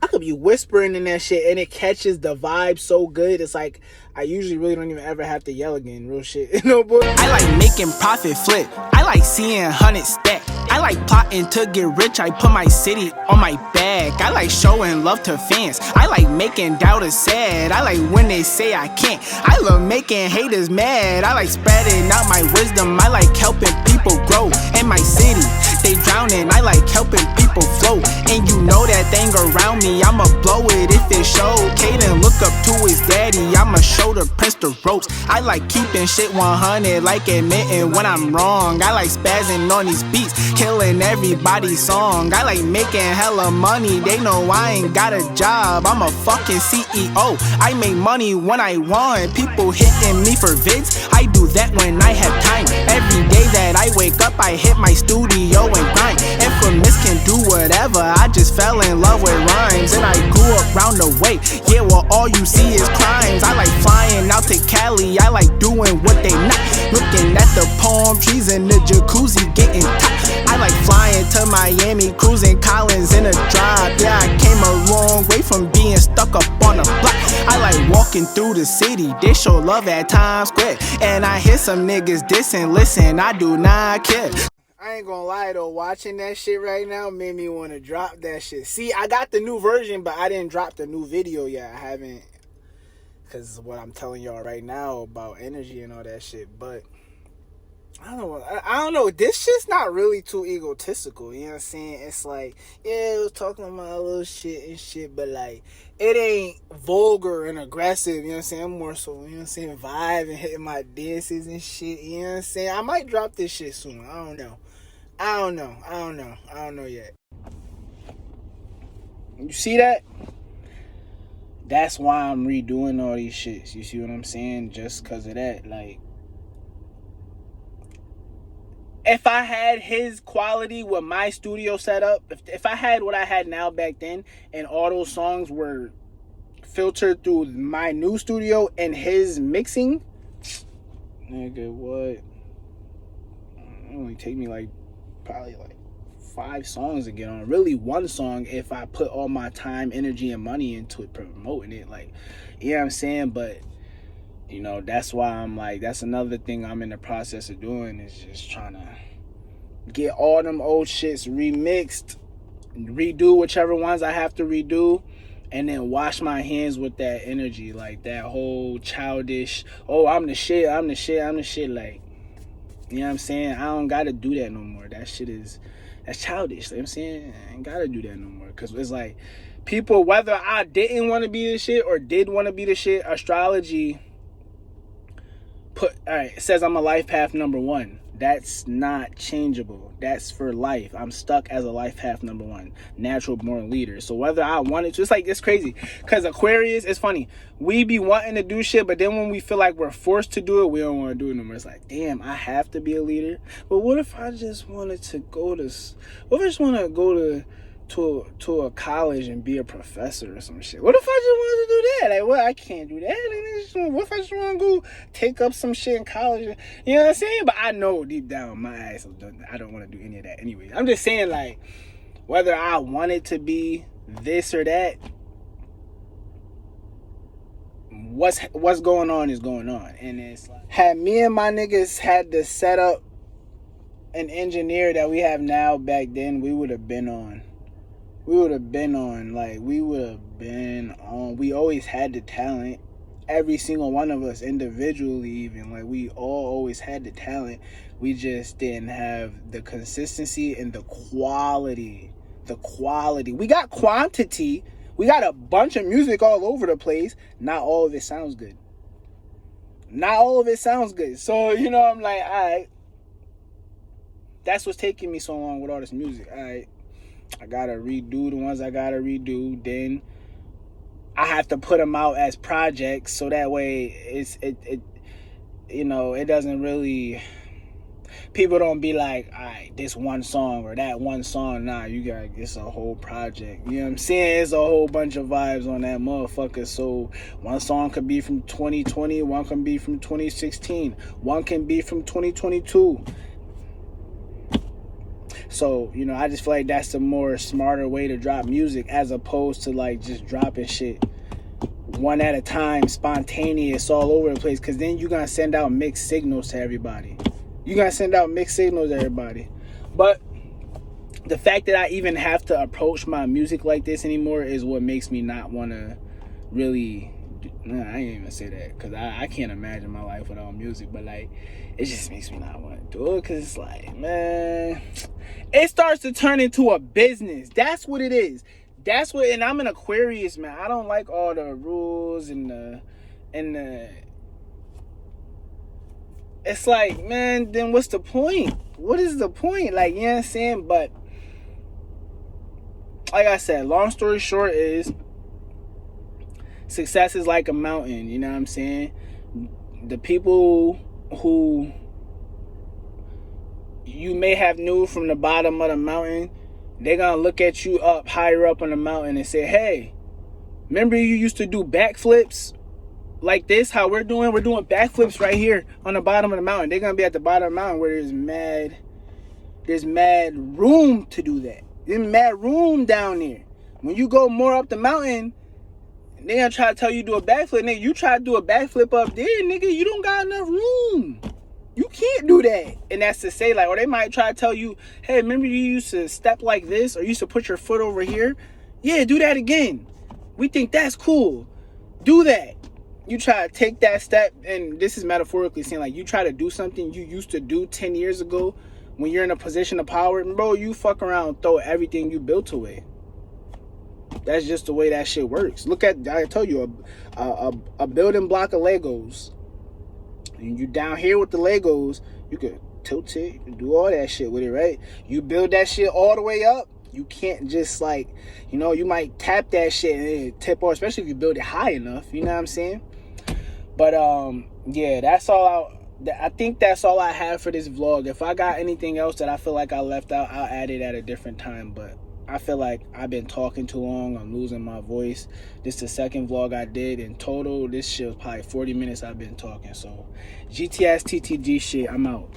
I could be whispering in that shit and it catches the vibe so good. It's like, I usually really don't even ever have to yell again. Real shit. You know, boy? I like making profit flip. I like seeing hundreds stack. I like plotting to get rich. I put my city on my back. I like showing love to fans. I like making doubters sad. I like when they say I can't. I love making haters mad. I like spreading out my wisdom. I like helping people grow. In my city, they drowning. I like helping people float. And you know that thing around me, I'ma blow it if it show. Caden look up to his daddy. I'ma show the prince the ropes. I like keeping shit 100, like admitting when I'm wrong. I like spazzing on these beats, killing everybody's song. I like making hella money, they know I ain't got a job. I'm a fucking CEO, I make money when I want. People hitting me for vids, I do that when I have time. Every day that I wake up, I hit my studio and grind. And from this can do whatever, I just fell in love with rhymes. And I grew up round the way, yeah, well all you see is crimes. I like flying out to Cali, I like doing what they not. Looking at the palm trees in the jacuzzi getting top. I like flying to Miami, cruising Collins in a drive. Yeah, I came a long way from being stuck up on a block. I like walking through the city, they show love at Times Square. And I hear some niggas dissing, listen, I do not care. I ain't gonna lie though, watching that shit right now made me want to drop that shit. See, I got the new version, but I didn't drop the new video yet. I haven't, because what I'm telling y'all right now about energy and all that shit. But I don't know. This shit's not really too egotistical. You know what I'm saying? It's like, yeah, it was talking about little shit and shit, but like, it ain't vulgar and aggressive. You know what I'm saying? I'm more so, you know what I'm saying, vibe and hitting my dances and shit. You know what I'm saying? I might drop this shit soon. I don't know. I don't know yet. You see that? That's why I'm redoing all these shits. You see what I'm saying? Just because of that. Like, if I had his quality with my studio set up, if I had what I had now back then, and all those songs were filtered through my new studio and his mixing, nigga, what? It only take me like probably like 5 songs to get on. Really 1 song if I put all my time, energy, and money into it, promoting it. Like, you know what I'm saying? But, you know, that's why I'm like, that's another thing I'm in the process of doing, is just trying to get all them old shits remixed, redo whichever ones I have to redo, and then wash my hands with that energy, like that whole childish, oh, I'm the shit, like, you know what I'm saying? I don't gotta do that no more. That shit that's childish. You know what I'm saying? I ain't gotta do that no more. Because it's like, people, whether I didn't want to be the shit or did want to be the shit, astrology it says I'm a life path number 1. That's not changeable. That's for life. I'm stuck as a life path number 1, natural born leader. So whether I wanted to, it's crazy. Because Aquarius, it's funny. We be wanting to do shit, but then when we feel like we're forced to do it, we don't want to do it no more. It's like, damn, I have to be a leader. But what if I just wanted to what if I just want to go to a college and be a professor or some shit? What if I just wanted to do that? Like, well, I can't do that. What if I just want to go take up some shit in college? You know what I'm saying? But I know deep down my ass, I don't want to do any of that anyway. I'm just saying, like, whether I wanted to be this or that, what's going on is going on. And it's like, had me and my niggas had the setup an engineer that we have now, back then we would have been on. We always had the talent. Every single one of us individually, even, like, we all always had the talent. We just didn't have the consistency and the quality. We got quantity. We got a bunch of music all over the place. Not all of it sounds good. So, you know, I'm like, all right, that's what's taking me so long with all this music. All right, I gotta redo the ones I gotta redo. Then I have to put them out as projects, so that way it doesn't really, people don't be like, all right, this one song or that one song. Nah, it's a whole project. You know what I'm saying? It's a whole bunch of vibes on that motherfucker. So one song could be from 2020, one can be from 2016, one can be from 2022. So, you know, I just feel like that's the more smarter way to drop music, as opposed to like just dropping shit one at a time, spontaneous, all over the place. Because then you're going to send out mixed signals to everybody. But the fact that I even have to approach my music like this anymore is what makes me not want to really... Nah, I ain't even say that, because I can't imagine my life without music. But like, it just makes me not want to do it, because it's like, man, it starts to turn into a business. That's what it is. And I'm an Aquarius, man. I don't like all the rules and the it's like, man, then what's the point? What is the point? Like, you know what I'm saying? But like I said, long story short is, success is like a mountain, you know what I'm saying? The people who you may have knew from the bottom of the mountain, they're gonna look at you up higher up on the mountain and say, hey, remember you used to do backflips like this? How we're doing backflips right here on the bottom of the mountain. They're gonna be at the bottom of the mountain where there's mad room to do that. There's mad room down there. When you go more up the mountain, they gonna try to tell you do a backflip. Nigga, you try to do a backflip up there, nigga, you don't got enough room. You can't do that. And that's to say, like, or they might try to tell you, hey, remember you used to step like this, or you used to put your foot over here? Yeah, do that again. We think that's cool. Do that. You try to take that step, and this is metaphorically saying, like, you try to do something you used to do 10 years ago when you're in a position of power, bro, you fuck around and throw everything you built away. That's just the way that shit works. Look at, I told you, a building block of Legos. And you down here with the Legos, you could tilt it, you can do all that shit with it, right? You build that shit all the way up, you can't just, like, you know, you might tap that shit and it tip off, especially if you build it high enough, you know what I'm saying? But, yeah, I think that's all I have for this vlog. If I got anything else that I feel like I left out, I'll add it at a different time, but I feel like I've been talking too long. I'm losing my voice. This is the second vlog I did. In total, this shit was probably 40 minutes I've been talking. So, GTS TTG shit, I'm out.